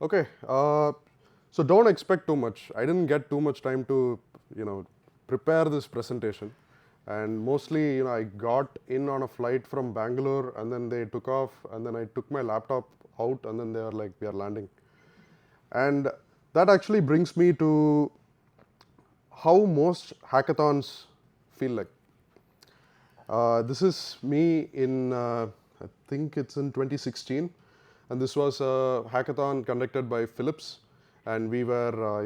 Okay, so don't expect too much. I didn't get too much time to, prepare this presentation. And mostly, I got in on a flight from Bangalore and then they took off and then I took my laptop out and then they are like, we are landing. And that actually brings me to how most hackathons feel like. This is me in, I think it's in 2016, and this was a hackathon conducted by Philips, and we were,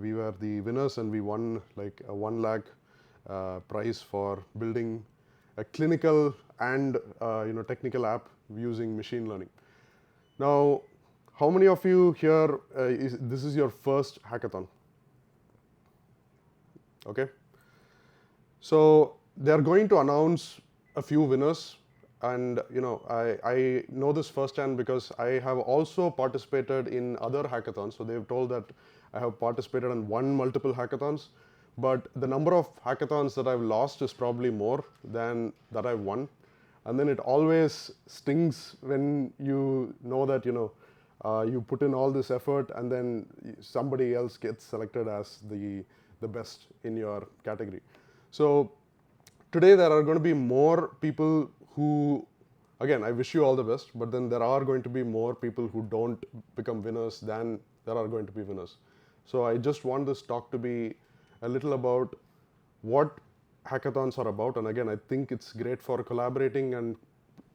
we were the winners, and we won like a 1 lakh prize for building a clinical and technical app using machine learning. Now, how many of you here this is your first hackathon? Okay. So they are going to announce a few winners, and I know this firsthand because I have also participated in other hackathons. So they've told that I have participated in won multiple hackathons, but the number of hackathons that I've lost is probably more than that I've won. And then it always stings when you know that you put in all this effort and then somebody else gets selected as the best in your category. So today there are going to be more people who, again, I wish you all the best, but then there are going to be more people who don't become winners than there are going to be winners. So I just want this talk to be a little about what hackathons are about. And again, I think it's great for collaborating and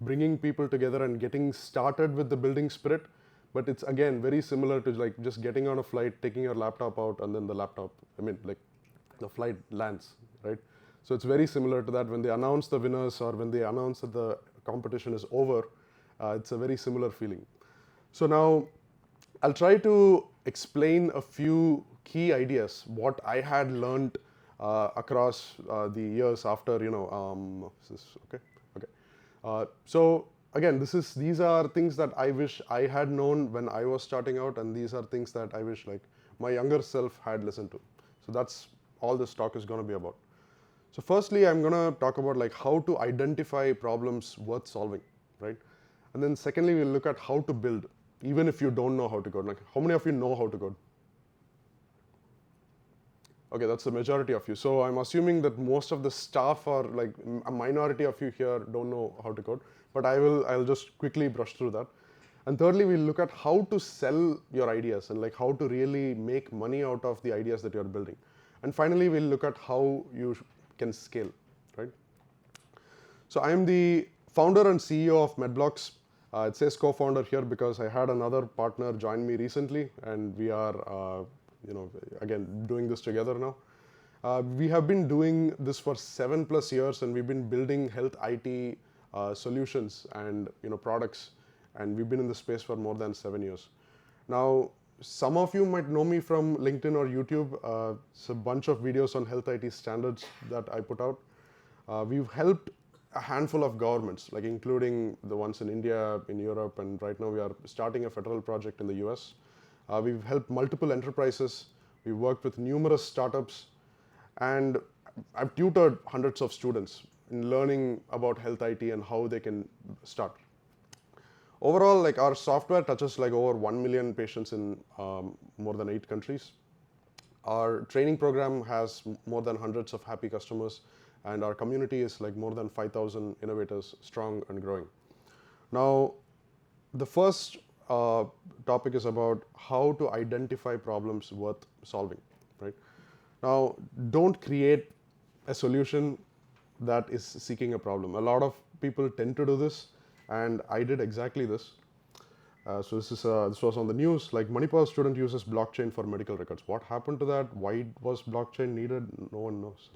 bringing people together and getting started with the building spirit. But it's again very similar to like just getting on a flight, taking your laptop out, and then the flight lands, right? So it's very similar to that. When they announce the winners or when they announce that the competition is over, it's a very similar feeling. So now I'll try to explain a few key ideas, what I had learned across the years after, is this okay? Okay. So again, these are things that I wish I had known when I was starting out, and these are things that I wish like my younger self had listened to. So that's all this talk is going to be about. So firstly, I'm going to talk about like how to identify problems worth solving, right? And then secondly, we'll look at how to build, even if you don't know how to code. Like, how many of you know how to code? Okay, that's the majority of you. So I'm assuming that most of the staff or like a minority of you here don't know how to code, but I'll just quickly brush through that. And thirdly, we'll look at how to sell your ideas and like how to really make money out of the ideas that you're building. And finally, we'll look at how you can scale, right? So I'm the founder and CEO of MedBlocks. It says co-founder here because I had another partner join me recently, and we are, again, doing this together now. We have been doing this for 7+ years, and we've been building health IT solutions and products, and we've been in the space for more than 7 years. Now, some of you might know me from LinkedIn or YouTube. It's a bunch of videos on health IT standards that I put out. We've helped a handful of governments, like including the ones in India, in Europe, and right now we are starting a federal project in the US. We've helped multiple enterprises. We've worked with numerous startups, and I've tutored hundreds of students in learning about health IT and how they can start. Overall, like our software touches like over 1 million patients in more than 8 countries. Our training program has more than hundreds of happy customers, and our community is like more than 5,000 innovators, strong and growing. Now, the first topic is about how to identify problems worth solving, right? Now, don't create a solution that is seeking a problem. A lot of people tend to do this, and I did exactly this. So this was on the news, like Manipal student uses blockchain for medical records. What happened to that? Why was blockchain needed? No one knows.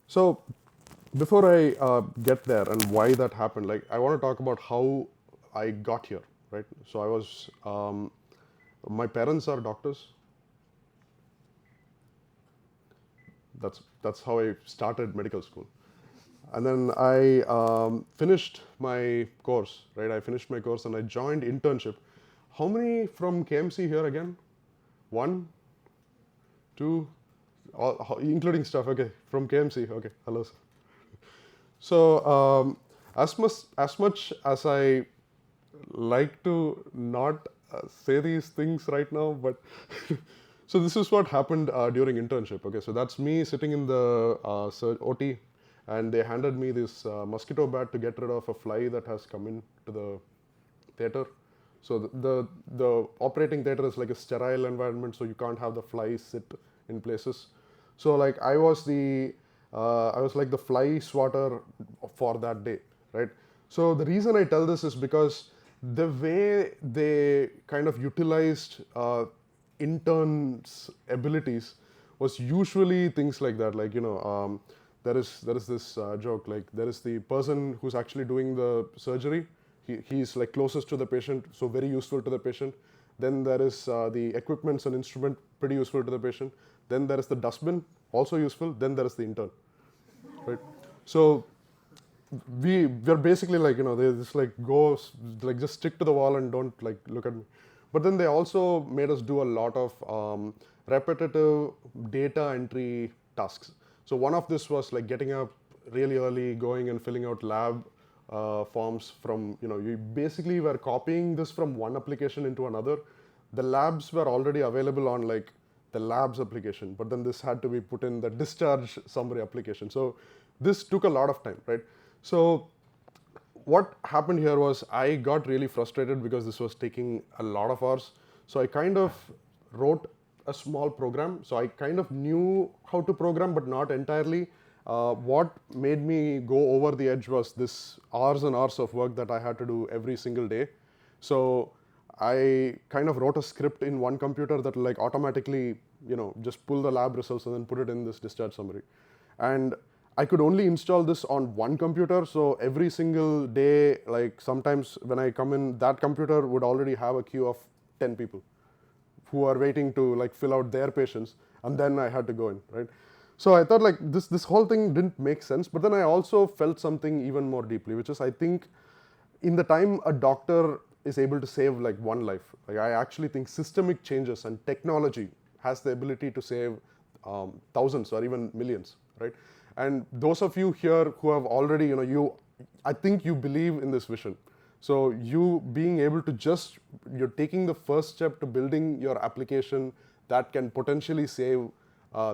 So before I get there and why that happened, like I want to talk about how I got here, right? So I was, my parents are doctors. That's how I started medical school. And then I finished my course, right? I finished my course and I joined internship. How many from KMC here again? 1, 2, including stuff. Okay, from KMC. Okay, hello, sir. So as much as I like to not say these things right now, but so this is what happened during internship. Okay, so that's me sitting in the OT, and they handed me this mosquito bat to get rid of a fly that has come into the theater. So the operating theater is like a sterile environment, so you can't have the flies sit in places. So like I was like the fly swatter for that day, right? So the reason I tell this is because the way they kind of utilized interns' abilities was usually things like that. Like, there is this joke, like there is the person who's actually doing the surgery. He's like closest to the patient, so very useful to the patient. Then there is the equipments and instrument, pretty useful to the patient. Then there is the dustbin, also useful. Then there is the intern, right? So we're basically like, they just like go, like just stick to the wall and don't like look at me. But then they also made us do a lot of repetitive data entry tasks. So one of this was like getting up really early, going and filling out lab forms from, you basically were copying this from one application into another. The labs were already available on like the labs application, but then this had to be put in the discharge summary application. So this took a lot of time, right? So what happened here was I got really frustrated because this was taking a lot of hours. So I kind of wrote a small program. So I kind of knew how to program, but not entirely. What made me go over the edge was this hours and hours of work that I had to do every single day. So I kind of wrote a script in one computer that will like automatically, just pull the lab results and then put it in this discharge summary. And I could only install this on one computer. So every single day, like sometimes when I come in, that computer would already have a queue of 10 people who are waiting to like fill out their patients, and then I had to go in, right? So I thought like this whole thing didn't make sense, but then I also felt something even more deeply, which is I think in the time a doctor is able to save like one life, like I actually think systemic changes and technology has the ability to save thousands or even millions, right? And those of you here who have already, I think you believe in this vision. So you being able to you're taking the first step to building your application that can potentially save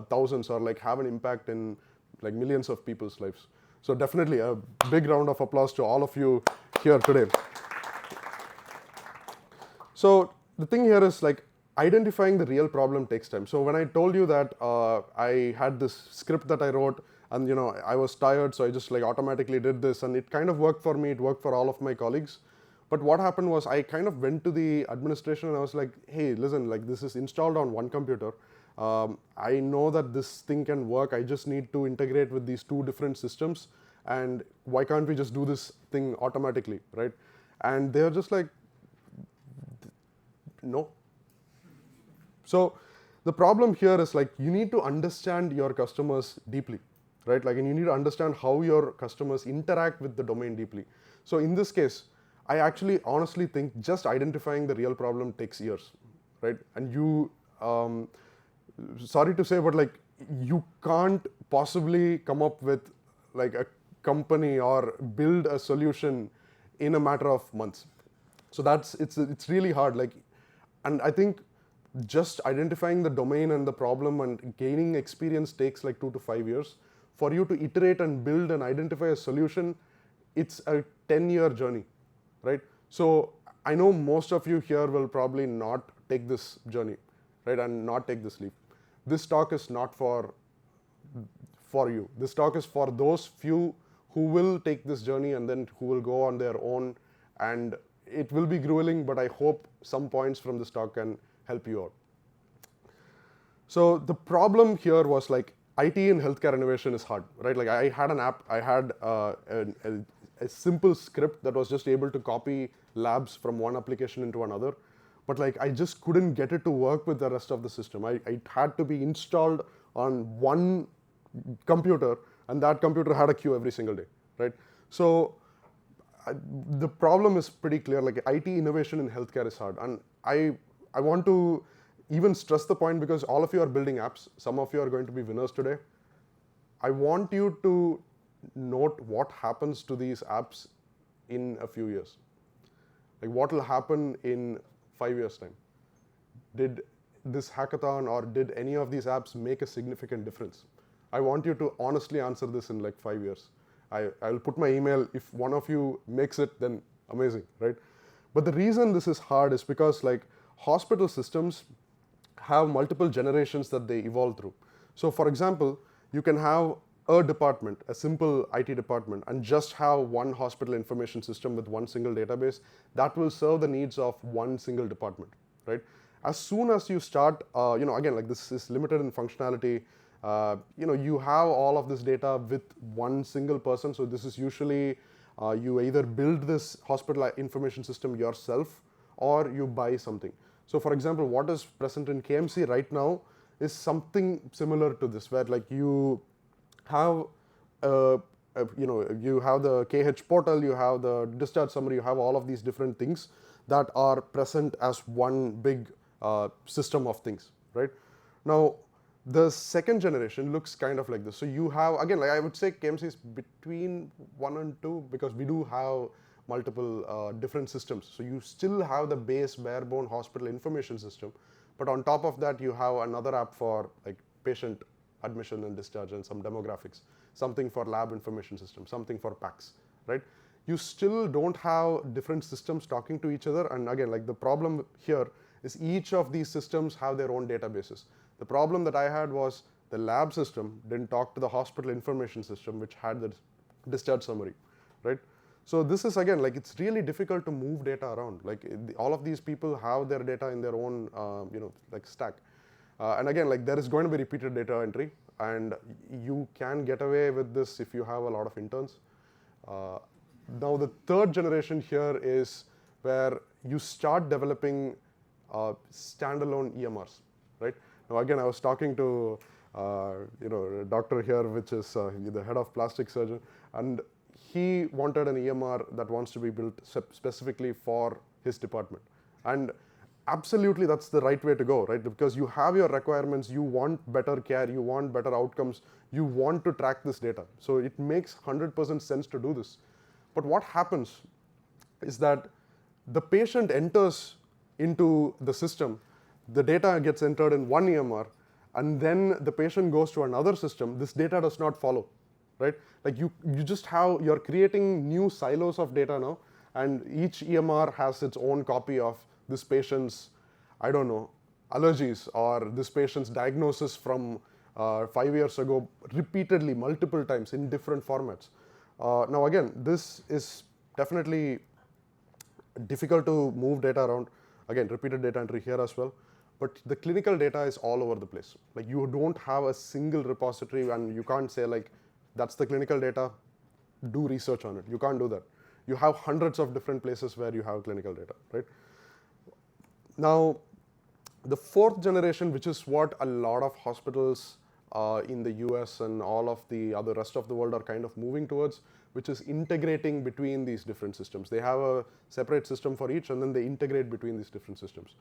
thousands or like have an impact in like millions of people's lives. So definitely a big round of applause to all of you here today. So the thing here is like identifying the real problem takes time. So when I told you that I had this script that I wrote and I was tired, so I just like automatically did this and it kind of worked for me, it worked for all of my colleagues. But what happened was I kind of went to the administration and I was like, hey, listen, like this is installed on one computer. I know that this thing can work. I just need to integrate with these two different systems. And why can't we just do this thing automatically, right? And they're just like, no. So the problem here is like you need to understand your customers deeply, right? Like, and you need to understand how your customers interact with the domain deeply. So in this case, I actually honestly think just identifying the real problem takes years, right? And you, sorry to say, but like you can't possibly come up with like a company or build a solution in a matter of months. So it's really hard. Like, and I think just identifying the domain and the problem and gaining experience takes like 2 to 5 years. For you to iterate and build and identify a solution, it's a 10-year journey, right? So I know most of you here will probably not take this journey, right, and not take this leap. This talk is not for you. This talk is for those few who will take this journey and then who will go on their own, and it will be grueling, but I hope some points from this talk can help you out. So the problem here was like IT in healthcare innovation is hard, right? Like I had an app, I had a simple script that was just able to copy labs from one application into another, but like I just couldn't get it to work with the rest of the system. It had to be installed on one computer, and that computer had a queue every single day, right? So the problem is pretty clear. Like IT innovation in healthcare is hard, and I want to even stress the point because all of you are building apps. Some of you are going to be winners today. I want you to note what happens to these apps in a few years. Like what will happen in 5 years' time? Did this hackathon or did any of these apps make a significant difference? I want you to honestly answer this in like 5 years. I'll put my email. If one of you makes it, then amazing, right? But the reason this is hard is because like hospital systems have multiple generations that they evolve through. So for example, you can have a department, a simple IT department, and just have one hospital information system with one single database that will serve the needs of one single department, right? As soon as you start, again, like this is limited in functionality, you have all of this data with one single person. So this is usually, you either build this hospital information system yourself or you buy something. So for example, what is present in KMC right now is something similar to this, where like you have, you have the KH portal, you have the discharge summary, you have all of these different things that are present as one big system of things, right? Now, the second generation looks kind of like this. So you have, again, like I would say KMC is between 1 and 2 because we do have multiple different systems. So you still have the base barebone hospital information system, but on top of that you have another app for like patient admission and discharge and some demographics, something for lab information system, something for PACS, right? You still don't have different systems talking to each other. And again, like the problem here is each of these systems have their own databases. The problem that I had was the lab system didn't talk to the hospital information system, which had the discharge summary, right? So this is again, like it's really difficult to move data around. Like all of these people have their data in their own, like stack. And again, like there is going to be repeated data entry, and you can get away with this if you have a lot of interns. Now the third generation here is where you start developing standalone EMRs, right? Now again, I was talking to doctor here, which is the head of plastic surgeon, and he wanted an EMR that wants to be built specifically for his department. And absolutely, that's the right way to go, right? Because you have your requirements, you want better care, you want better outcomes, you want to track this data. So it makes 100% sense to do this. But what happens is that the patient enters into the system, the data gets entered in one EMR, and then the patient goes to another system. This data does not follow, right? Like you just have, you're creating new silos of data now, and each EMR has its own copy of this patient's, I don't know, allergies or this patient's diagnosis from 5 years ago repeatedly, multiple times in different formats. Now again, this is definitely difficult to move data around. Again, repeated data entry here as well. But the clinical data is all over the place. Like you don't have a single repository, and you can't say like, that's the clinical data, do research on it. You can't do that. You have hundreds of different places where you have clinical data, right? Now, the fourth generation, which is what a lot of hospitals in the US and all of the other rest of the world are kind of moving towards, which is integrating between these different systems. They have a separate system for each, and then they integrate between these different systems.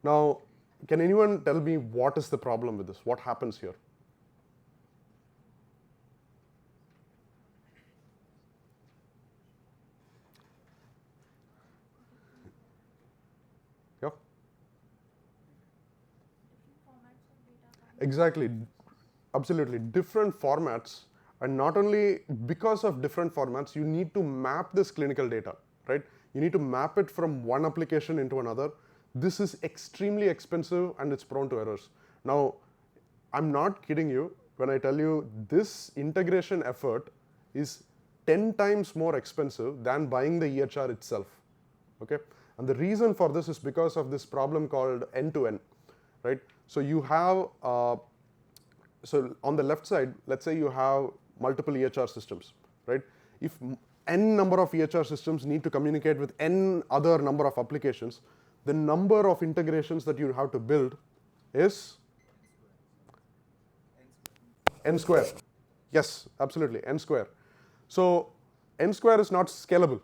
Now, can anyone tell me what is the problem with this? What happens here? Yeah? Exactly. Absolutely. Different formats. And not only because of different formats, you need to map this clinical data, right? You need to map it from one application into another. This is extremely expensive and it's prone to errors. Now, I'm not kidding you when I tell you this integration effort is 10 times more expensive than buying the EHR itself, okay? And the reason for this is because of this problem called end-to-end, right? So you have, so on the left side, let's say you have multiple EHR systems, right? If n number of EHR systems need to communicate with n other number of applications, the number of integrations that you have to build is n square. Yes, absolutely, n square. So n square is not scalable,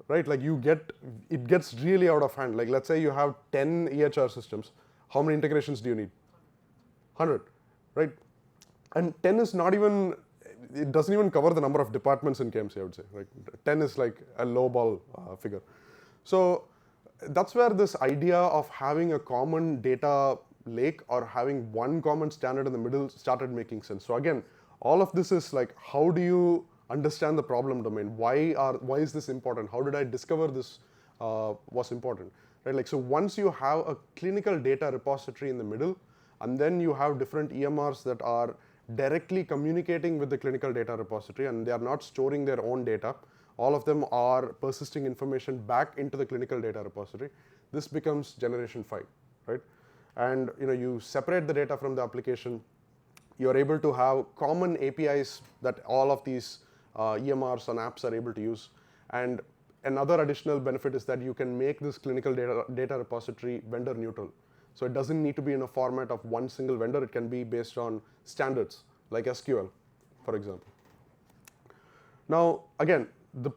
right? Like it gets really out of hand. Like let's say you have 10 EHR systems. How many integrations do you need? 100, right? And 10 is not even, it doesn't even cover the number of departments in KMC, I would say. Like 10 is like a low ball figure. So that's where this idea of having a common data lake or having one common standard in the middle started making sense. So again, all of this is like, how do you understand the problem domain? Why is this important? How did I discover this was important? Right? Like, so once you have a clinical data repository in the middle, and then you have different EMRs that are directly communicating with the clinical data repository, and they are not storing their own data. All of them are persisting information back into the clinical data repository. This becomes generation 5, right? And you separate the data from the application. You're able to have common APIs that all of these EMRs and apps are able to use. And another additional benefit is that you can make this clinical data repository vendor neutral. So it doesn't need to be in a format of one single vendor. It can be based on standards like SQL, for example. Now, again, the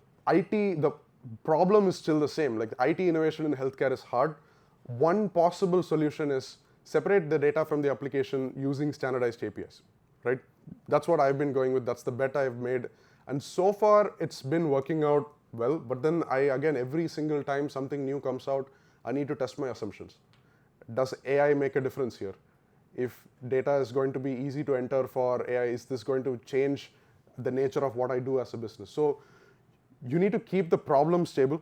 problem is still the same. Like, IT innovation in healthcare is hard. One possible solution is separate the data from the application using standardized APIs, right? That's what I've been going with. That's the bet I've made. And so far, it's been working out well. But then again, every single time something new comes out, I need to test my assumptions. Does AI make a difference here? If data is going to be easy to enter for AI, is this going to change the nature of what I do as a business? So you need to keep the problem stable,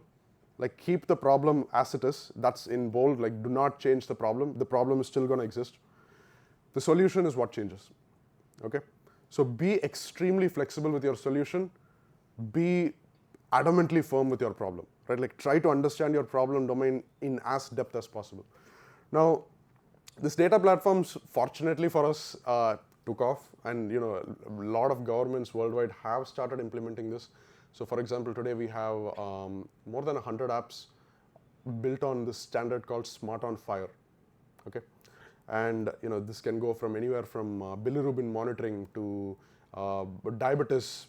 like keep the problem as it is. That's in bold, like do not change the problem. The problem is still going to exist. The solution is what changes, okay? So be extremely flexible with your solution. Be adamantly firm with your problem, right? Like, try to understand your problem domain in as depth as possible. Now, this data platforms, fortunately for us, took off, and a lot of governments worldwide have started implementing this. So, for example, today we have more than 100 apps built on this standard called Smart on FHIR. Okay, and this can go from anywhere from bilirubin monitoring to diabetes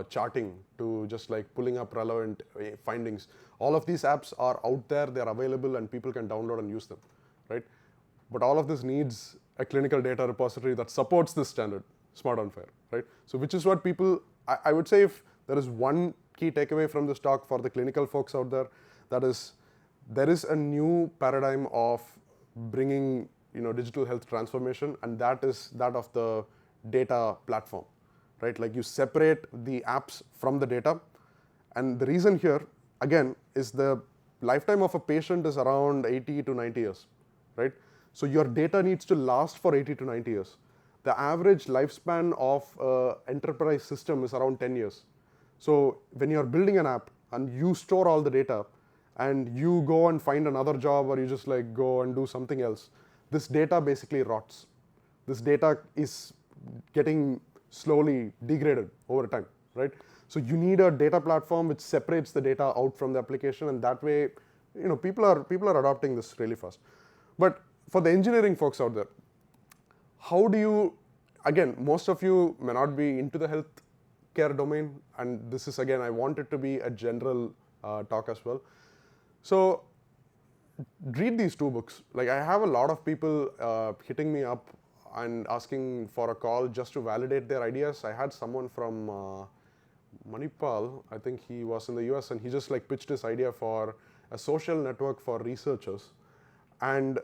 charting to just like pulling up relevant findings. All of these apps are out there; they're available, and people can download and use them. Right? But all of this needs a clinical data repository that supports this standard, Smart on FHIR, right? So which is what people, I would say, if there is one key takeaway from this talk for the clinical folks out there, that is, there is a new paradigm of bringing digital health transformation, and that is that of the data platform, right? Like, you separate the apps from the data, and the reason here, again, is the lifetime of a patient is around 80 to 90 years. Right? So your data needs to last for 80 to 90 years. The average lifespan of an enterprise system is around 10 years. So when you're building an app and you store all the data and you go and find another job, or you just like go and do something else, this data basically rots. This data is getting slowly degraded over time, right? So you need a data platform which separates the data out from the application, and that way, people are adopting this really fast. But for the engineering folks out there, how do you, again, most of you may not be into the healthcare domain, and this is, again, I want it to be a general talk as well. So read these two books. Like, I have a lot of people hitting me up and asking for a call just to validate their ideas. I had someone from Manipal, I think he was in the US, and he just like pitched his idea for a social network for researchers. And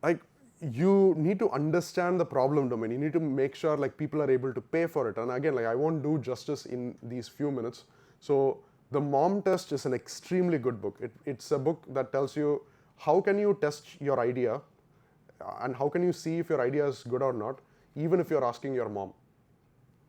like, you need to understand the problem domain. You need to make sure like people are able to pay for it. And again, like, I won't do justice in these few minutes. So the MOM test is an extremely good book. It's a book that tells you how can you test your idea and how can you see if your idea is good or not, even if you're asking your mom,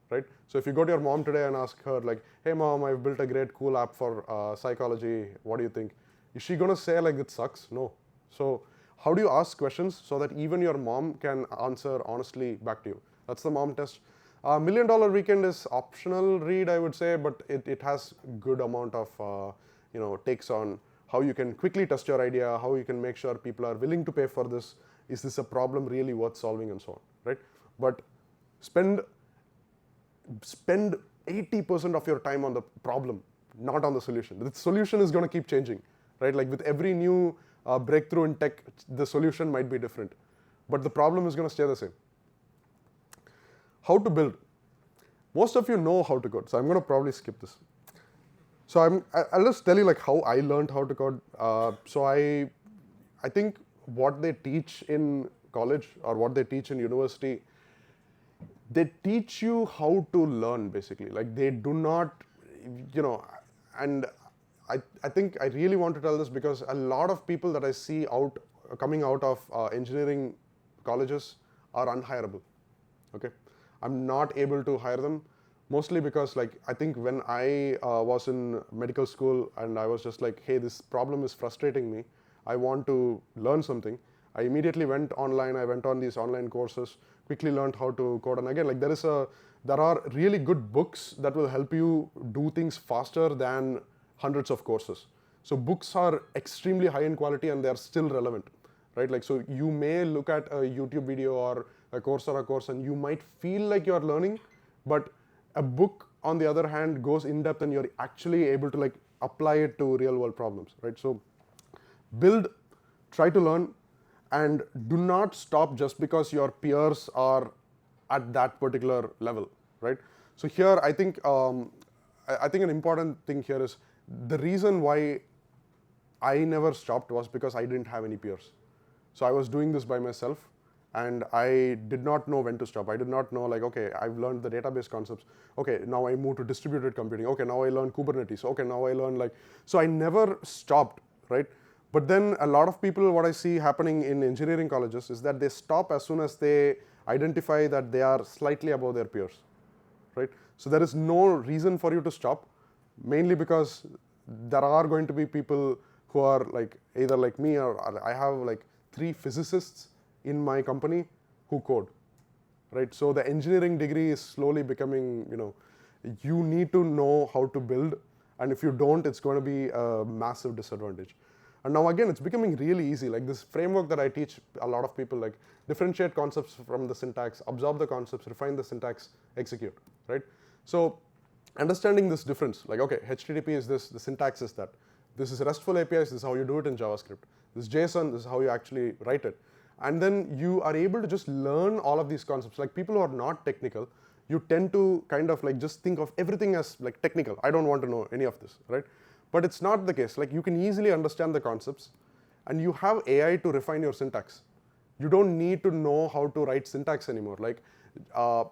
right? So if you go to your mom today and ask her like, hey mom, I've built a great cool app for psychology, what do you think? Is she gonna say like, it sucks? No. So how do you ask questions so that even your mom can answer honestly back to you? That's the MOM test. $1 Million Weekend is optional read, I would say, but it has good amount of takes on how you can quickly test your idea, how you can make sure people are willing to pay for this. Is this a problem really worth solving, and so on, right? But spend 80% of your time on the problem, not on the solution. The solution is going to keep changing, right? Like, with every new breakthrough in tech, the solution might be different, but the problem is going to stay the same. How to build? Most of you know how to code, so I'm going to probably skip this. So I'll just tell you like how I learned how to code. So I think what they teach in college or what they teach in university, they teach you how to learn basically. Like they do not, you know, and I think I really want to tell this because a lot of people that I see coming out of engineering colleges are unhireable. Okay, I'm not able to hire them mostly because like I think when I was in medical school and I was just like, hey, this problem is frustrating me, I want to learn something, I immediately went online, I went on these online courses, quickly learned how to code. And again, like there are really good books that will help you do things faster than hundreds of courses. So books are extremely high in quality and they are still relevant, right? Like, so you may look at a YouTube video or a course and you might feel like you're learning, but a book on the other hand goes in depth and you're actually able to like apply it to real world problems, right? So build, try to learn, and do not stop just because your peers are at that particular level, right? So here I think an important thing here is the reason why I never stopped was because I didn't have any peers. So I was doing this by myself and I did not know when to stop. I did not know like, okay, I've learned the database concepts. Okay, now I move to distributed computing. Okay, now I learn Kubernetes. Okay, now I learn like, so I never stopped, right? But then a lot of people, what I see happening in engineering colleges is that they stop as soon as they identify that they are slightly above their peers, right? So there is no reason for you to stop, mainly because there are going to be people who are like either like me or I have like 3 physicists in my company who code, right? So the engineering degree is slowly becoming, you need to know how to build, and if you don't, it's going to be a massive disadvantage. And now again, it's becoming really easy. Like this framework that I teach a lot of people, like differentiate concepts from the syntax, absorb the concepts, refine the syntax, execute, right? So understanding this difference, like, okay, HTTP is this, the syntax is that. This is RESTful APIs, this is how you do it in JavaScript. This is JSON, this is how you actually write it. And then you are able to just learn all of these concepts. Like people who are not technical, you tend to kind of like just think of everything as like technical. I don't want to know any of this, right? But it's not the case. Like you can easily understand the concepts and you have AI to refine your syntax. You don't need to know how to write syntax anymore. Like how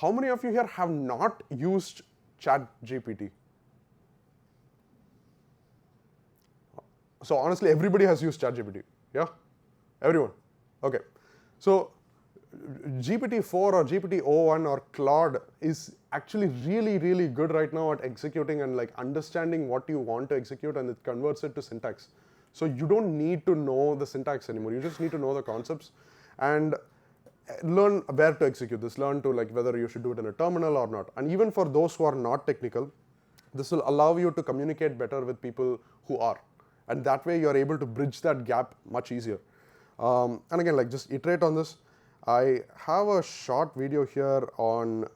many of you here have not used ChatGPT? So honestly, everybody has used ChatGPT, yeah? Everyone, okay. So GPT-4 or GPT-01 or Claude is actually really, really good right now at executing and like understanding what you want to execute, and it converts it to syntax. So you don't need to know the syntax anymore. You just need to know the concepts and learn where to execute this, learn to like whether you should do it in a terminal or not. And even for those who are not technical, this will allow you to communicate better with people who are. And that way you're able to bridge that gap much easier. And again, like just iterate on this. I have a short video here on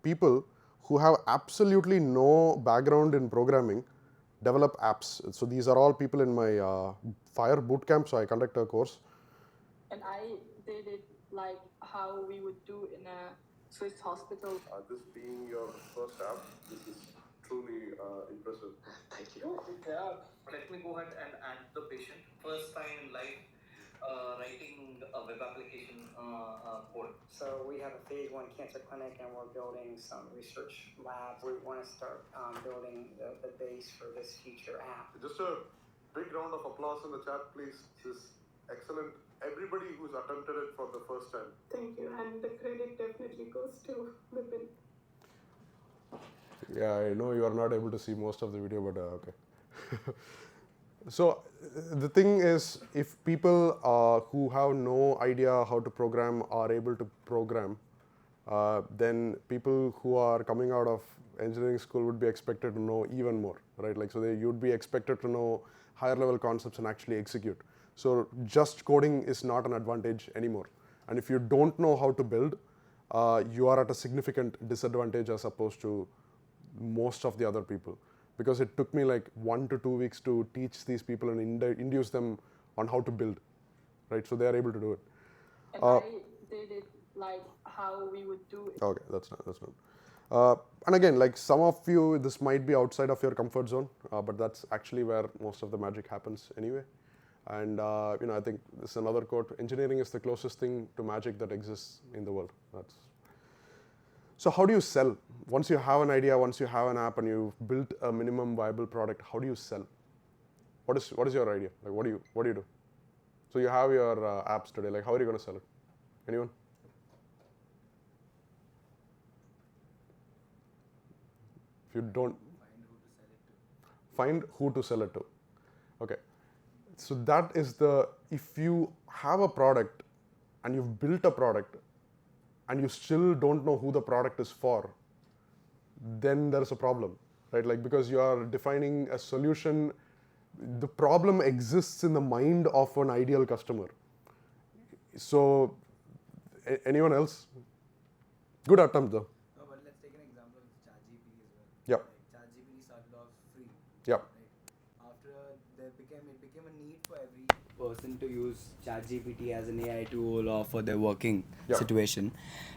people who have absolutely no background in programming develop apps. So these are all people in my FHIR bootcamp, so I conduct a course. And I did it like how we would do in a Swiss hospital. This being your first app, this is truly impressive. Thank you. Yeah, let me go ahead and add the patient. First time in life writing a web application code. So we have a phase 1 cancer clinic and we're building some research labs. We want to start building the base for this future app. Just a big round of applause in the chat, please. This is excellent. Everybody who's attempted it for the first time. Thank you, and the credit definitely goes to Vipin. Yeah, I know you are not able to see most of the video, but okay. So the thing is, if people who have no idea how to program are able to program, then people who are coming out of engineering school would be expected to know even more, right? Like, so you'd be expected to know higher level concepts and actually execute. So just coding is not an advantage anymore. And if you don't know how to build, you are at a significant disadvantage as opposed to most of the other people. Because it took me like 1 to 2 weeks to teach these people and induce them on how to build, right? So they are able to do it. And I did it like how we would do it. Okay, that's not. And again, like some of you, this might be outside of your comfort zone, but that's actually where most of the magic happens anyway. And I think this is another quote: "Engineering is the closest thing to magic that exists in the world." So how do you sell? Once you have an idea, once you have an app, and you've built a minimum viable product, how do you sell? What is your idea? Like, what do you do? So you have your apps today. Like, how are you going to sell it? Anyone? If you don't find who to sell it to. Okay. So that is if you have a product and you've built a product and you still don't know who the product is for, then there's a problem, right? Like, because you are defining a solution, the problem exists in the mind of an ideal customer. So, anyone else? Good attempt though. No, but let's take an example of ChatGPT as well. Yep. Like ChatGPT started off free. Yep. Right? After it became a need for every person to use ChatGPT as an AI tool or for their working Yep. situation.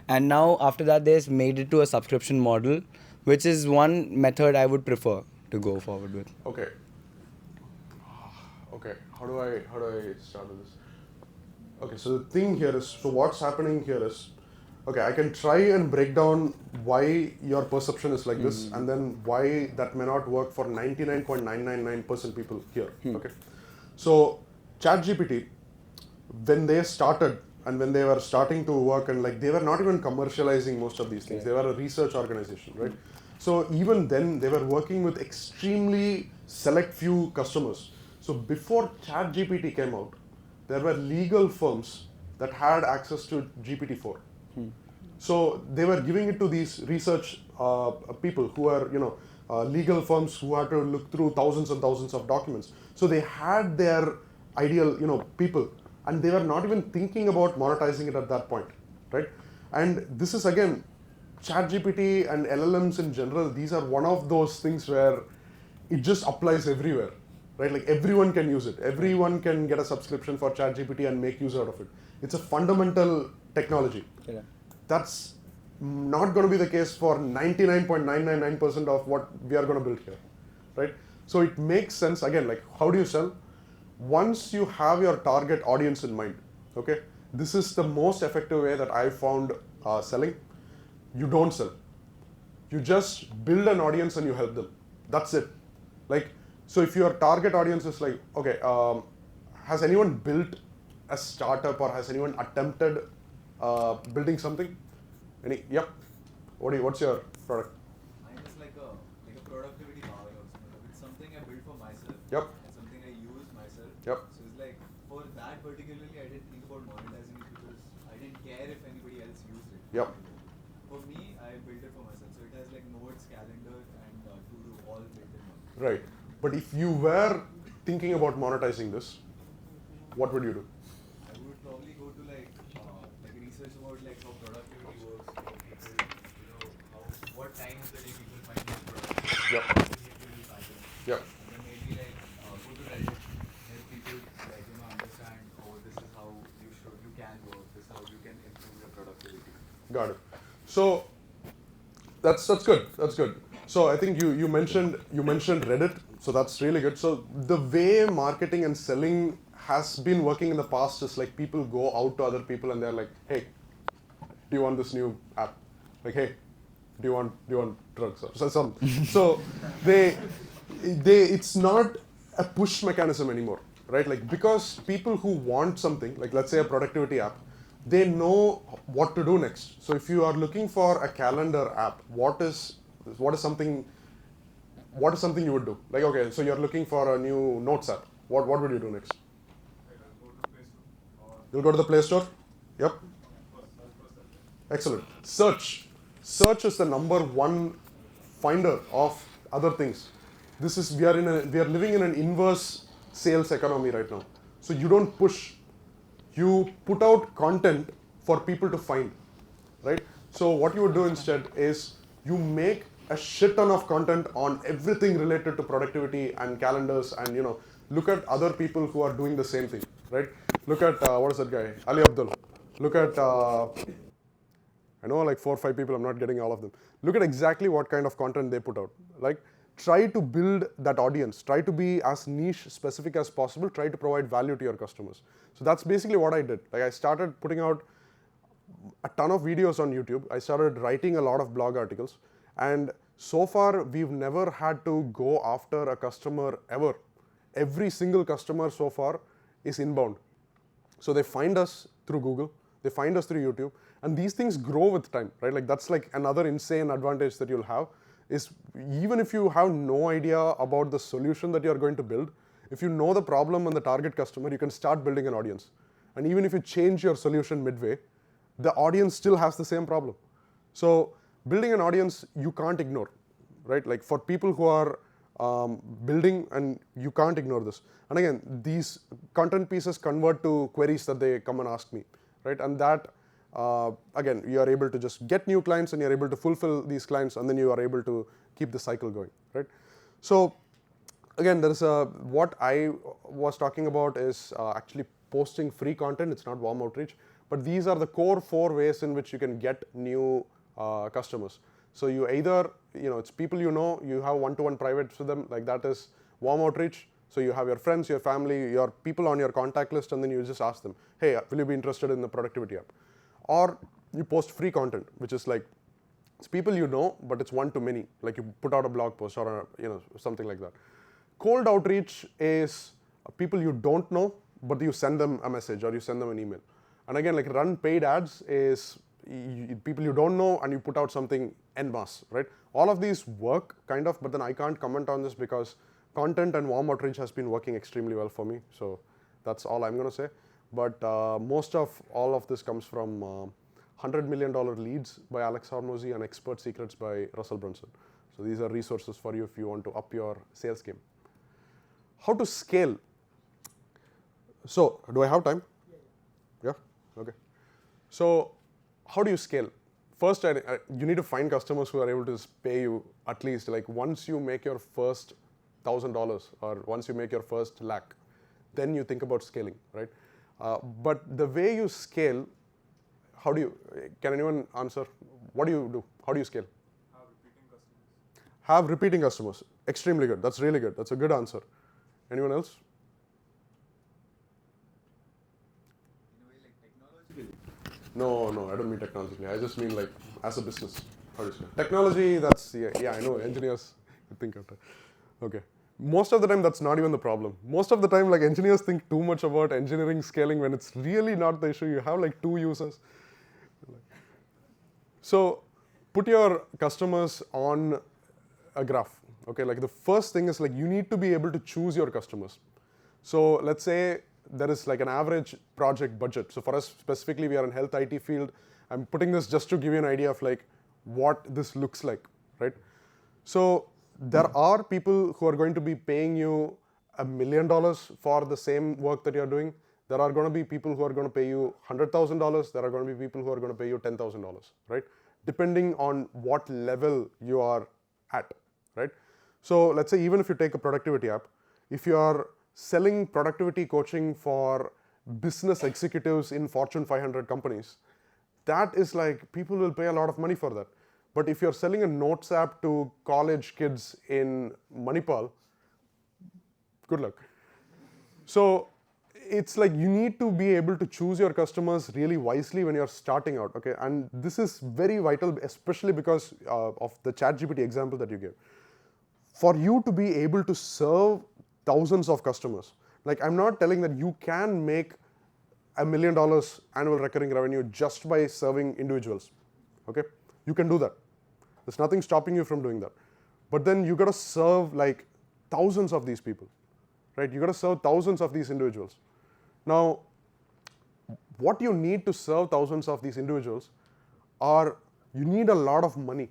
And now after that, they made it to a subscription model, which is one method I would prefer to go forward with. Okay. Okay. How do I start with this? Okay. So the thing here is, so what's happening here is, okay, I can try and break down why your perception is like this, and then why that may not work for 99.999% people here. Okay. So ChatGPT, when they started and when they were starting to work, and like they were not even commercializing most of these things. They were a research organization, right? So even then they were working with extremely select few customers. So before ChatGPT came out, there were legal firms that had access to GPT-4. So they were giving it to these research people who are, legal firms who had to look through thousands and thousands of documents. So they had their ideal, people, and they were not even thinking about monetizing it at that point, right? And this is again, ChatGPT and LLMs in general, these are one of those things where it just applies everywhere, right? Like everyone can use it. Everyone can get a subscription for ChatGPT and make use out of it. It's a fundamental technology. Yeah. That's not going to be the case for 99.999% of what we are going to build here, right? So it makes sense, again, like how do you sell? Once you have your target audience in mind, okay, this is the most effective way that I found selling. You don't sell. You just build an audience and you help them. That's it. Like, so if your target audience is like, okay, has anyone built a startup or has anyone attempted building something? Yep. What's your product? Mine is like a productivity powerhouse. It's something I built for myself. Yep. And something I use myself. Yep. So it's like, for that particularly, I didn't think about monetizing it because I didn't care if anybody else used it. Yep. For me, I built it for myself. So it has like notes, calendar, and to-do all built in one. Right. But if you were thinking about monetizing this, what would you do? I would probably go to like research about like how productivity works, how people, what time of the day people find most productive. Yep. Yep. And then maybe like go to Reddit, help people like understand, oh, this is how you can work, this is how you can improve your productivity. Got it. So that's good. That's good. So I think you mentioned Reddit. So that's really good. So the way marketing and selling has been working in the past is like people go out to other people and they're like, hey, do you want this new app? Like, hey, do you want drugs or some? So it's not a push mechanism anymore, right? Like, because people who want something, like let's say a productivity app, they know what to do next. So if you are looking for a calendar app, what is something you would do? Like, okay, so you're looking for a new notes app. What would you do next? You'll go to the Play Store? Yep. Excellent. Search is the number one finder of other things. We are living in an inverse sales economy right now. So you don't push. You put out content for people to find, right? So what you would do instead is you make a shit ton of content on everything related to productivity and calendars, and look at other people who are doing the same thing, right? Look at what is that guy, Ali Abdul. Look at I know like 4 or 5 people, I'm not getting all of them. Look at exactly what kind of content they put out. Like, try to build that audience. Try to be as niche specific as possible. Try to provide value to your customers. So that's basically what I did. Like, I started putting out a ton of videos on YouTube. I started writing a lot of blog articles. And so far, we've never had to go after a customer ever. Every single customer so far is inbound. So they find us through Google, they find us through YouTube, and these things grow with time, right? Like, that's like another insane advantage that you'll have is even if you have no idea about the solution that you're going to build, if you know the problem and the target customer, you can start building an audience. And even if you change your solution midway, the audience still has the same problem. So building an audience, you can't ignore, right? Like, for people who are building, and you can't ignore this. And again, these content pieces convert to queries that they come and ask me, right? And that, again, you are able to just get new clients and you're able to fulfill these clients, and then you are able to keep the cycle going, right? So again, there is what I was talking about is actually posting free content. It's not warm outreach, but these are the core 4 ways in which you can get new customers. So you either, it's people you know, you have one-to-one privates with them, like that is warm outreach. So you have your friends, your family, your people on your contact list, and then you just ask them, hey, will you be interested in the productivity app? Or you post free content, which is like, it's people you know, but it's one-to-many, like you put out a blog post or something like that. Cold outreach is people you don't know, but you send them a message or you send them an email. And again, like run paid ads is people you don't know and you put out something en masse, right? All of these work kind of, but then I can't comment on this because content and warm outreach has been working extremely well for me. So that's all I'm going to say. But most of all of this comes from $100 million leads by Alex Hormozy and Expert Secrets by Russell Brunson. So these are resources for you if you want to up your sales game. How to scale? So do I have time? Yeah? Okay. So how do you scale? First, you need to find customers who are able to pay you at least, like once you make your first $1,000 or once you make your first lakh, then you think about scaling, right? But the way you scale, can anyone answer? What do you do? How do you scale? Have repeating customers. Have repeating customers. Extremely good. That's really good. That's a good answer. Anyone else? In a way, like technologically. No, I don't mean technologically. I just mean like as a business. How do you scale? Technology, that's, yeah, I know, engineers think of that. Okay. Most of the time, that's not even the problem. Most of the time, like engineers think too much about engineering scaling when it's really not the issue. You have like 2 users. So put your customers on a graph. Okay, like the first thing is like you need to be able to choose your customers. So let's say there is like an average project budget. So for us specifically, we are in health IT field. I'm putting this just to give you an idea of like what this looks like, right? So there are people who are going to be paying you $1 million for the same work that you're doing. There are going to be people who are going to pay you $100,000. There are going to be people who are going to pay you $10,000, right? Depending on what level you are at, right? So let's say even if you take a productivity app, if you are selling productivity coaching for business executives in Fortune 500 companies, that is like people will pay a lot of money for that. But if you're selling a notes app to college kids in Manipal, good luck. So it's like you need to be able to choose your customers really wisely when you're starting out, okay? And this is very vital, especially because of the ChatGPT example that you gave. For you to be able to serve thousands of customers, like I'm not telling that you can make $1 million annual recurring revenue just by serving individuals, okay? You can do that. There's nothing stopping you from doing that. But then you got to serve like thousands of these people, right? You got to serve thousands of these individuals. Now, what you need to serve thousands of these individuals are, you need a lot of money.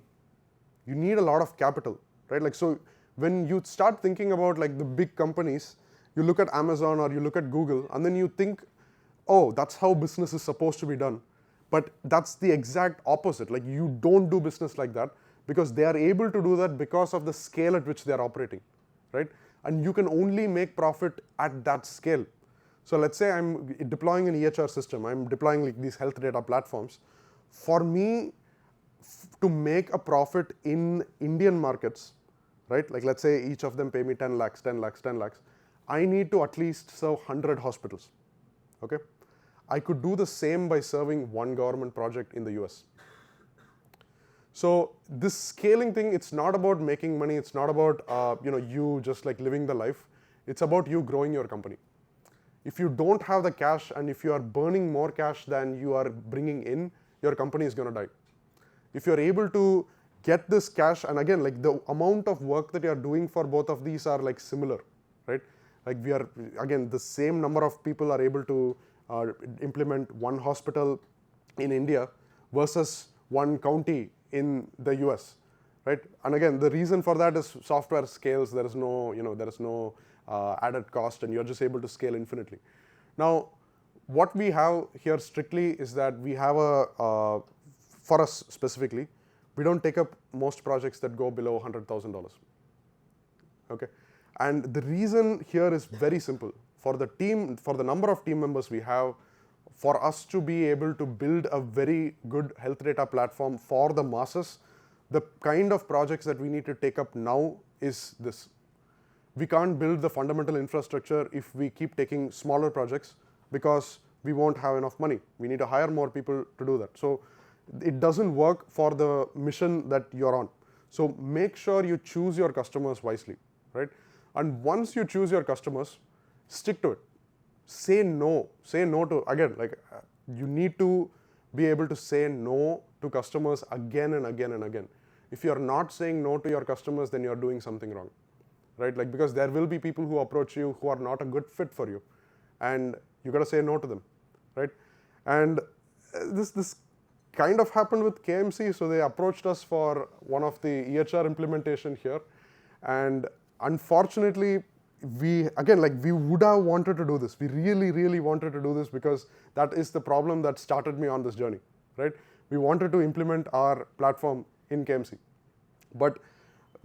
You need a lot of capital, right? Like, so when you start thinking about like the big companies, you look at Amazon or you look at Google, and then you think, oh, that's how business is supposed to be done. But that's the exact opposite. Like you don't do business like that because they are able to do that because of the scale at which they are operating, right? And you can only make profit at that scale. So let's say I'm deploying an EHR system. I'm deploying like these health data platforms. For me to make a profit in Indian markets, right? Like let's say each of them pay me 10 lakhs, 10 lakhs, 10 lakhs. I need to at least serve 100 hospitals, okay? I could do the same by serving one government project in the US. So this scaling thing, it's not about making money. It's not about you just like living the life. It's about you growing your company. If you don't have the cash and if you are burning more cash than you are bringing in, your company is going to die. If you're able to get this cash, and again, like the amount of work that you're doing for both of these are like similar, right? Like we are, again, the same number of people are able to implement one hospital in India versus one county in the US, right? And again, the reason for that is software scales. There is no added cost, and you're just able to scale infinitely. Now, what we have here strictly is that we have for us specifically, we don't take up most projects that go below $100,000. Okay, and the reason here is very simple. For the team, for the number of team members we have, for us to be able to build a very good health data platform for the masses, the kind of projects that we need to take up now is this. We can't build the fundamental infrastructure if we keep taking smaller projects because we won't have enough money. We need to hire more people to do that. So it doesn't work for the mission that you're on. So make sure you choose your customers wisely, right? And once you choose your customers, stick to it. Say no to, again, like you need to be able to say no to customers again and again and again. If you're not saying no to your customers, then you're doing something wrong, right? Like, because there will be people who approach you who are not a good fit for you, and you got to say no to them, right? And this kind of happened with KMC. So they approached us for one of the EHR implementation here, and unfortunately, we would have wanted to do this. We really wanted to do this because that is the problem that started me on this journey, right? We wanted to implement our platform in KMC, but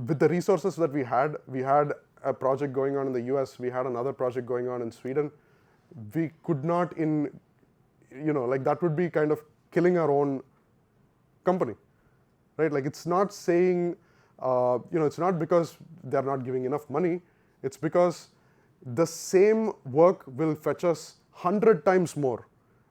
with the resources that we had a project going on in the US, we had another project going on in Sweden. We could not that would be kind of killing our own company, right? Like it's not saying, it's not because they're not giving enough money. It's because the same work will fetch us 100 times more,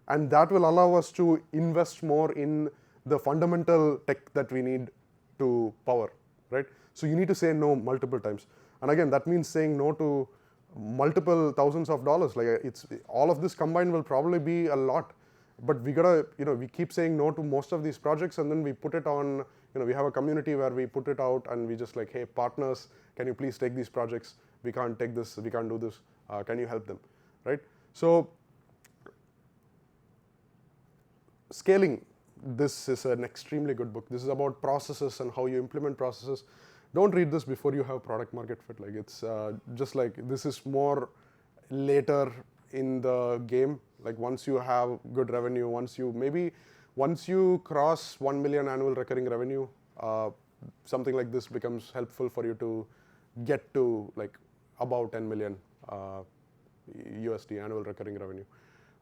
and that will allow us to invest more in the fundamental tech that we need to power, right? So you need to say no multiple times. And again, that means saying no to multiple thousands of dollars. Like it's all of this combined will probably be a lot, but we gotta, we keep saying no to most of these projects, and then we put it on, we have a community where we put it out and we just like, hey, partners, can you please take these projects? We can't take this, we can't do this. Can you help them, right? So scaling, this is an extremely good book. This is about processes and how you implement processes. Don't read this before you have product market fit. Like it's just like, this is more later in the game. Like once you have good revenue, once you cross 1 million annual recurring revenue, something like this becomes helpful for you to get to like about 10 million USD annual recurring revenue.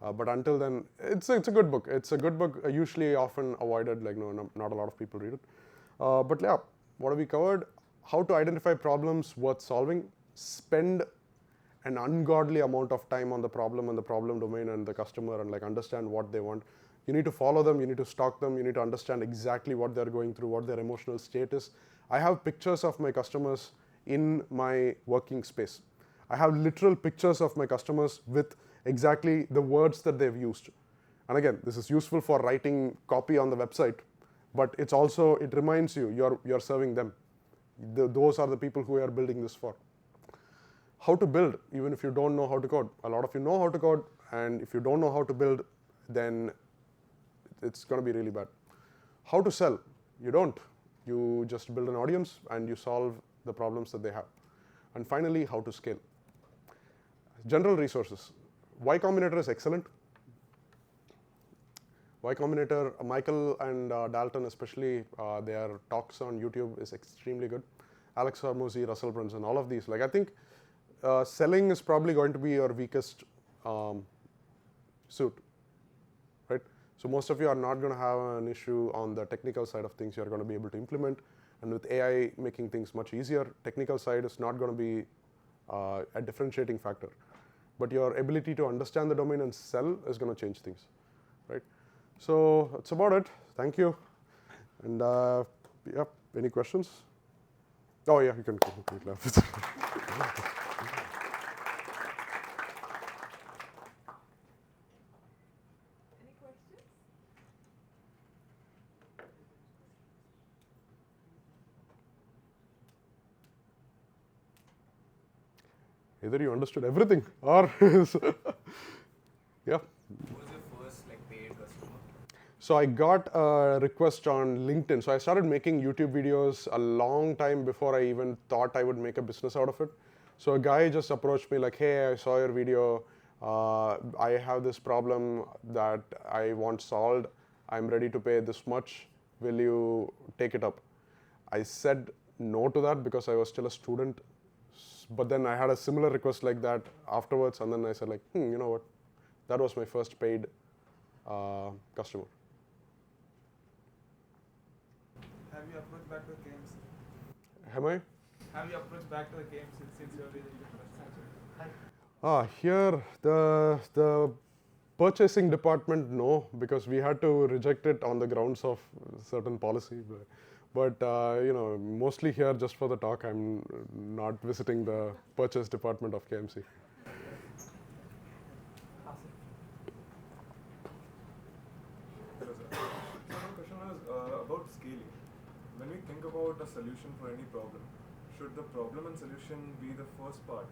But until then, it's a good book. It's a good book, usually often avoided, like not a lot of people read it. But yeah, what have we covered? How to identify problems worth solving. Spend an ungodly amount of time on the problem and the problem domain and the customer, and like understand what they want. You need to follow them, you need to stalk them, you need to understand exactly what they're going through, what their emotional state is. I have pictures of my customers in my working space. I have literal pictures of my customers with exactly the words that they've used. And again, this is useful for writing copy on the website, but it reminds you, you're serving them. Those are the people who are building this for. How to build, even if you don't know how to code. A lot of you know how to code, and if you don't know how to build, then it's going to be really bad. How to sell, you don't. You just build an audience and you solve the problems that they have. And finally, how to scale. General resources. Y Combinator is excellent. Y Combinator, Michael and Dalton especially, their talks on YouTube is extremely good. Alex Hormozy, Russell Brunson, all of these. Like I think selling is probably going to be your weakest suit, right? So most of you are not going to have an issue on the technical side of things. You're going to be able to implement, and with AI making things much easier, technical side is not going to be a differentiating factor. But your ability to understand the domain and sell is going to change things, right? So that's about it. Thank you. And yeah, any questions? Oh yeah, you can complete laugh. Any questions? Either you understood everything or yeah. Who was your first like paid customer? So I got a request on LinkedIn. So I started making YouTube videos a long time before I even thought I would make a business out of it. So a guy just approached me like, hey, I saw your video. I have this problem that I want solved. I'm ready to pay this much. Will you take it up? I said no to that because I was still a student. But then I had a similar request like that afterwards. And then I said like, you know what? That was my first paid customer. Have you approached back to the KMC? Am I? Have you approached back to the KMC since you're in Here the purchasing department, no, because we had to reject it on the grounds of certain policy. But you know, mostly here just for the talk, I'm not visiting the purchase department of KMC. Hello, sir. So my question was about scaling. When we think about a solution for any problem, should the problem and solution be the first part,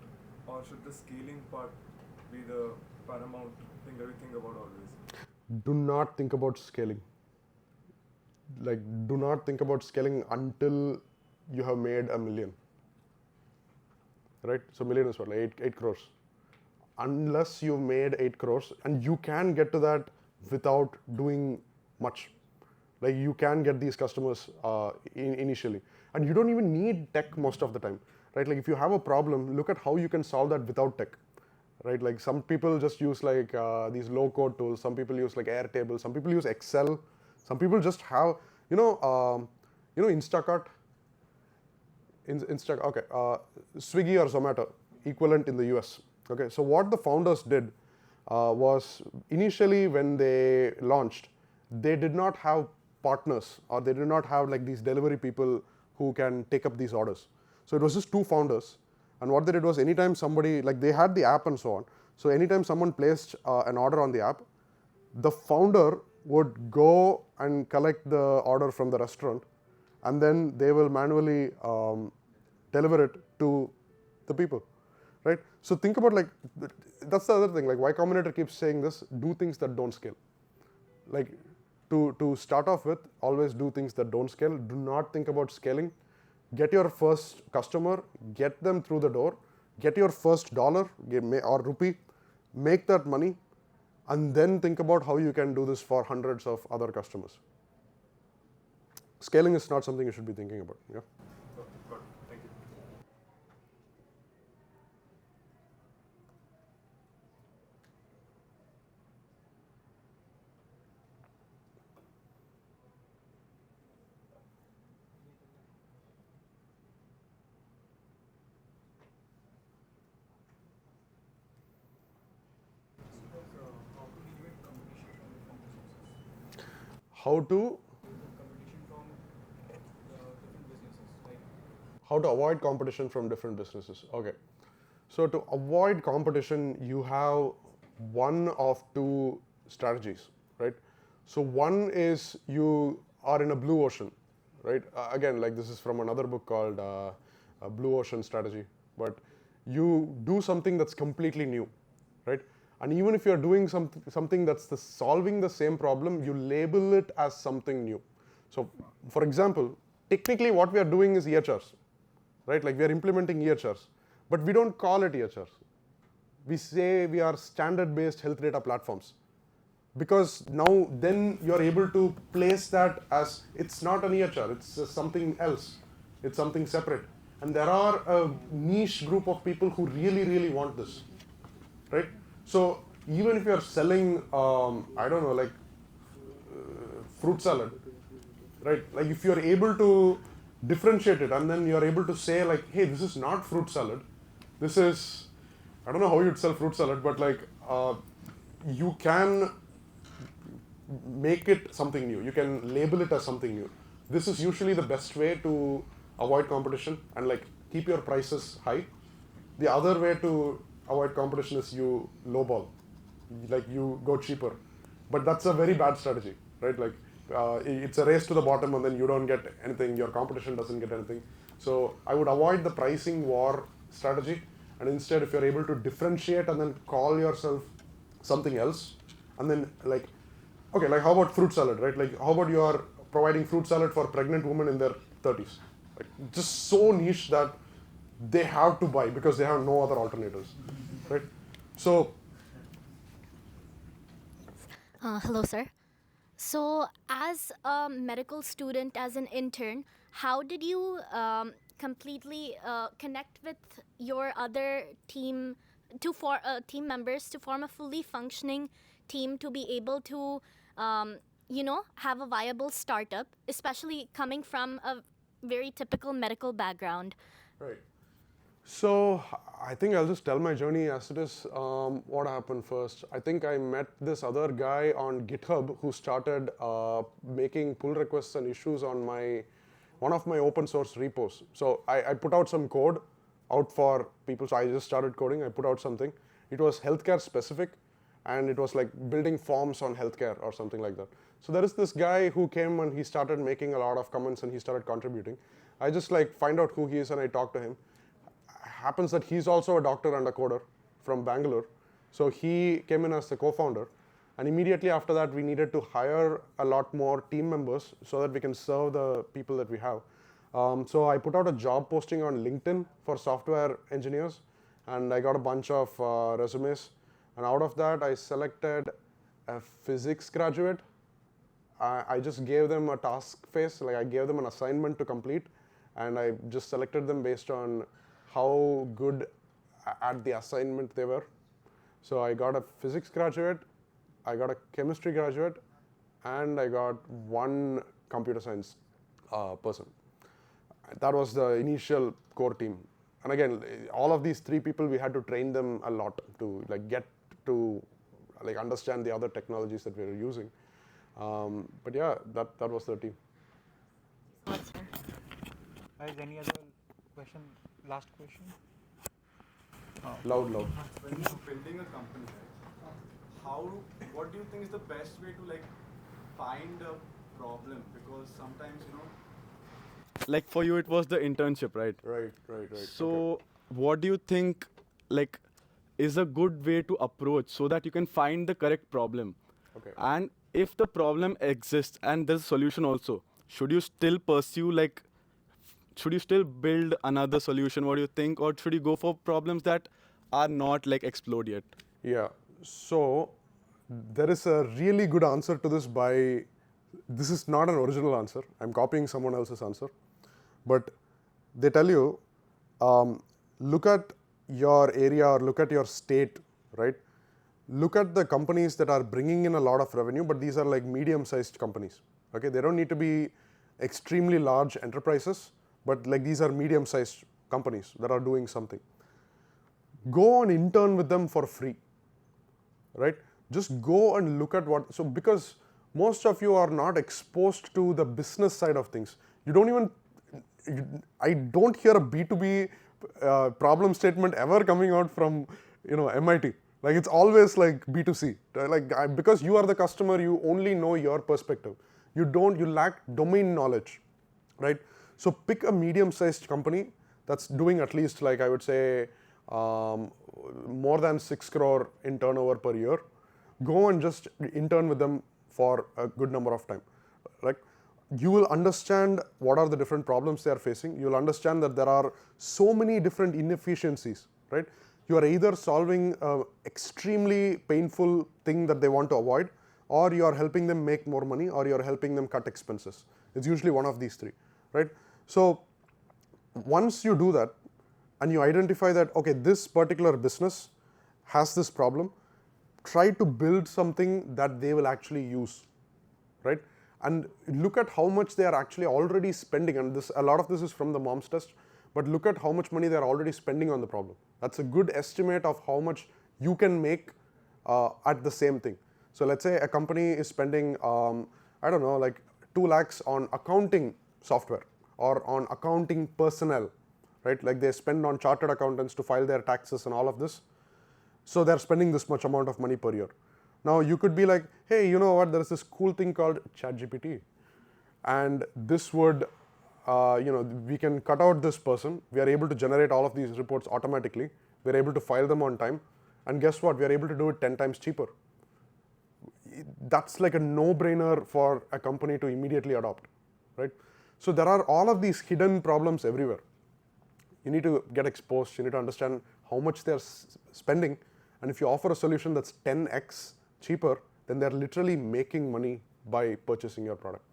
or should the scaling part be the paramount thing that we think about always? Do not think about scaling. Like, do not think about scaling until you have made $1 million. Right? So million is what, like 8 crores. Unless you've made 8 crores, and you can get to that without doing much. Like, you can get these customers initially. And you don't even need tech most of the time. Right? Like, if you have a problem, look at how you can solve that without tech. Right? Like, some people just use like these low-code tools. Some people use like Airtable. Some people use Excel. Some people just have, Instacart. Okay, Swiggy or Zomato, equivalent in the US. Okay, so what the founders did was initially when they launched, they did not have partners, or they did not have like these delivery people who can take up these orders. So it was just 2 founders, and what they did was anytime somebody, like they had the app and so on, so anytime someone placed an order on the app, the founder would go and collect the order from the restaurant, and then they will manually deliver it to the people, right? So think about like, that's the other thing, like Y Combinator keeps saying this, do things that don't scale. Like to start off with, always do things that don't scale. Do not think about scaling. Get your first customer, get them through the door, get your first dollar or rupee, make that money, and then think about how you can do this for hundreds of other customers. Scaling is not something you should be thinking about. Yeah. Got it. Thank you. How to avoid competition from different businesses. Okay. So to avoid competition, you have one of 2 strategies, right? So one is you are in a blue ocean, right? Again, like this is from another book called Blue Ocean Strategy, but you do something that's completely new, right? And even if you're doing something that's solving the same problem, you label it as something new. So for example, technically what we are doing is EHRs, right? Like we are implementing EHRs, but we don't call it EHRs. We say we are standard-based health data platforms, because now then you're able to place that as, it's not an EHR, it's something else, it's something separate. And there are a niche group of people who really, really want this, right? So even if you're selling, I don't know, like fruit salad, right? Like if you're able to differentiate it and then you're able to say like, hey, this is not fruit salad, this is, I don't know how you'd sell fruit salad, but like you can make it something new. You can label it as something new. This is usually the best way to avoid competition and like keep your prices high. The other way to avoid competition is you lowball, like you go cheaper. But that's a very bad strategy, right? Like it's a race to the bottom and then you don't get anything, your competition doesn't get anything. So I would avoid the pricing war strategy, and instead if you're able to differentiate and then call yourself something else, and then like, okay, like how about fruit salad, right? Like how about you are providing fruit salad for pregnant women in their 30s? Like just so niche that they have to buy because they have no other alternatives, right? So, hello, sir. So, as a medical student, as an intern, how did you completely connect with your other team team members to form a fully functioning team to be able to, have a viable startup, especially coming from a very typical medical background? right. So I think I'll just tell my journey as it is. What happened first? I think I met this other guy on GitHub who started making pull requests and issues on one of my open source repos. So I put out some code out for people. So I just started coding. I put out something. It was healthcare specific, and it was like building forms on healthcare or something like that. So there is this guy who came and he started making a lot of comments and he started contributing. I just like find out who he is and I talk to him. Happens that he's also a doctor and a coder from Bangalore. So he came in as the co-founder, and immediately after that we needed to hire a lot more team members so that we can serve the people that we have. So I put out a job posting on LinkedIn for software engineers, and I got a bunch of resumes, and out of that I selected a physics graduate. I just gave them a task phase, like I gave them an assignment to complete, and I just selected them based on how good at the assignment they were. So I got a physics graduate, I got a chemistry graduate, and I got one computer science person. That was the initial core team. And again, all of these three people, we had to train them a lot to like get to like understand the other technologies that we were using. But yeah, that was the team. Is any other question? Last question. Loud. When you're building a company, right, what do you think is the best way to like find a problem? Because sometimes, like for you it was the internship, right? Right. So Okay. what do you think like is a good way to approach so that you can find the correct problem? Okay. And if the problem exists and there's a solution also, should you still pursue like, should you still build another solution? What do you think? Or should you go for problems that are not like explored yet? Yeah. So there is a really good answer to this this is not an original answer. I'm copying someone else's answer. But they tell you, look at your area or look at your state, right? Look at the companies that are bringing in a lot of revenue, but these are like medium-sized companies. Okay, they don't need to be extremely large enterprises, but like these are medium-sized companies that are doing something. Go and intern with them for free, right? Just go and look at so because most of you are not exposed to the business side of things. You don't even, I don't hear a B2B problem statement ever coming out from MIT. Like it's always like B2C. Like because you are the customer, you only know your perspective. You lack domain knowledge, right? So pick a medium-sized company that's doing at least like I would say more than 6 crore in turnover per year. Go and just intern with them for a good number of time. Like you will understand what are the different problems they are facing. You will understand that there are so many different inefficiencies, right? You are either solving an extremely painful thing that they want to avoid, or you are helping them make more money, or you are helping them cut expenses. It's usually one of these three, right? So once you do that and you identify that, okay, this particular business has this problem, try to build something that they will actually use, right? and look at how much they are actually already spending. And this, a lot of this is from the mom's test, but look at how much money they are already spending on the problem. That's a good estimate of how much you can make at the same thing. So let's say a company is spending, I don't know, like 2 lakhs on accounting software or on accounting personnel, right? Like they spend on chartered accountants to file their taxes and all of this. So they're spending this much amount of money per year. Now you could be like, hey, you know what, there is this cool thing called ChatGPT. And this would, we can cut out this person. We are able to generate all of these reports automatically. We're able to file them on time. And guess what, we are able to do it 10 times cheaper. That's like a no-brainer for a company to immediately adopt, right? So there are all of these hidden problems everywhere. You need to get exposed. You need to understand how much they're spending. And if you offer a solution that's 10x cheaper, then they're literally making money by purchasing your product.